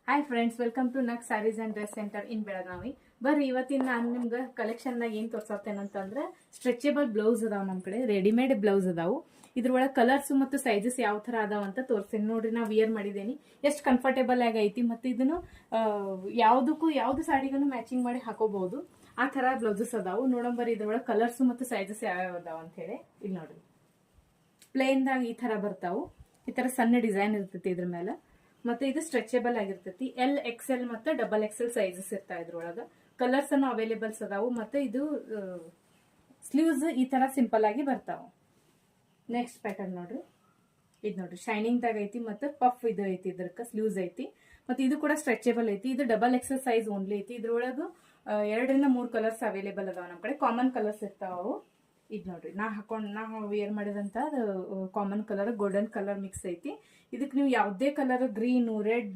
Hi friends, welcome to ನಕ್ sarees and dress centre in Belagavi. ಬರ್ರಿ ಇವತ್ತಿನ ನಾನು ನಿಮ್ಗೆ ಕಲೆಕ್ಷನ್ದಾಗ ಏನ್ ತೋರ್ಸತ್ತೇನಂತಂದ್ರೆ ಸ್ಟ್ರೆಚಬಲ್ ಬ್ಲೌಸ್ ಅದಾವ ನಮ್ ಕಡೆ, ರೆಡಿಮೇಡ್ ಬ್ಲೌಸ್ ಅದಾವು. ಇದ್ರೊಳಗೆ ಕಲರ್ಸ್ ಮತ್ತು ಸೈಜಸ್ ಯಾವ ತರ ಅದಾವ ಅಂತ ತೋರಿಸ್ತೇನೆ ನೋಡ್ರಿ. ನಾ ವಿಯರ್ ಮಾಡಿದೇನಿ, ಎಷ್ಟು ಕಂಫರ್ಟೇಬಲ್ ಆಗಿ ಐತಿ. ಮತ್ತೆ ಇದನ್ನು ಯಾವ್ದು ಸಾಡಿಗೂ ಮ್ಯಾಚಿಂಗ್ ಮಾಡಿ ಹಾಕೋಬಹುದು. ಆ ತರ ಬ್ಲೌಸಸ್ ಅದಾವು. ನೋಡಂಬರಿ ಇದ್ರೊಳಗೆ ಕಲರ್ಸ್ ಮತ್ತು ಸೈಜಸ್ ಯಾವ್ಯಾವ ಅದಾವ ಅಂತ ಹೇಳಿ. ಇಲ್ಲಿ ನೋಡ್ರಿ, ಪ್ಲೇನ್ ದಾಗ ಈ ತರ ಬರ್ತಾವು. ಈ ತರ ಸಣ್ಣ ಡಿಸೈನ್ ಇರ್ತೈತಿ ಇದ್ರ ಮೇಲೆ. ಮತ್ತೆ ಇದು ಸ್ಟ್ರೆಚಬಲ್ ಆಗಿರ್ತೈತಿ. ಎಲ್ XL ಮತ್ತೆ XXL ಸೈಜಸ್ ಇರ್ತಾವ ಇದ್ರೊಳಗ. ಕಲರ್ಸ್ ಅನ್ನು ಅವೈಲೇಬಲ್ಸ್ ಅದಾವು. ಮತ್ತೆ ಇದು ಸ್ಲೀವ್ಸ್ ಈ ತರ ಸಿಂಪಲ್ ಆಗಿ ಬರ್ತಾವ. ನೆಕ್ಸ್ಟ್ ಪ್ಯಾಟರ್ನ್ ನೋಡ್ರಿ, ಇದು ನೋಡ್ರಿ ಶೈನಿಂಗ್ ದಾಗ ಐತಿ. ಮತ್ತೆ ಪಫ್ ಇದು ಐತಿ, ಇದ್ರಕ ಸ್ಲೀವ್ಸ್ ಐತಿ. ಮತ್ತೆ ಇದು ಕೂಡ ಸ್ಟ್ರೆಚಬಲ್ ಐತಿ. ಇದು XXL ಸೈಜ್ ಓನ್ಲಿ ಐತಿ. ಇದ್ರೊಳಗ 2 ರಿಂದ 3 ಕಲರ್ಸ್ ಅವೈಲೇಬಲ್ ಅದಾವ ನಮ್ ಕಡೆ. ಕಾಮನ್ ಕಲರ್ಸ್ ಇರ್ತಾವ. ಇದ್ ನೋಡ್ರಿ, ನಾ ವೇರ್ ಮಾಡಿದಂತ common colour golden colour mix ಐತಿ. ಇದಕ್ ನೀವು ಯಾವ್ದೇ ಕಲರ್, ಗ್ರೀನ್, ರೆಡ್,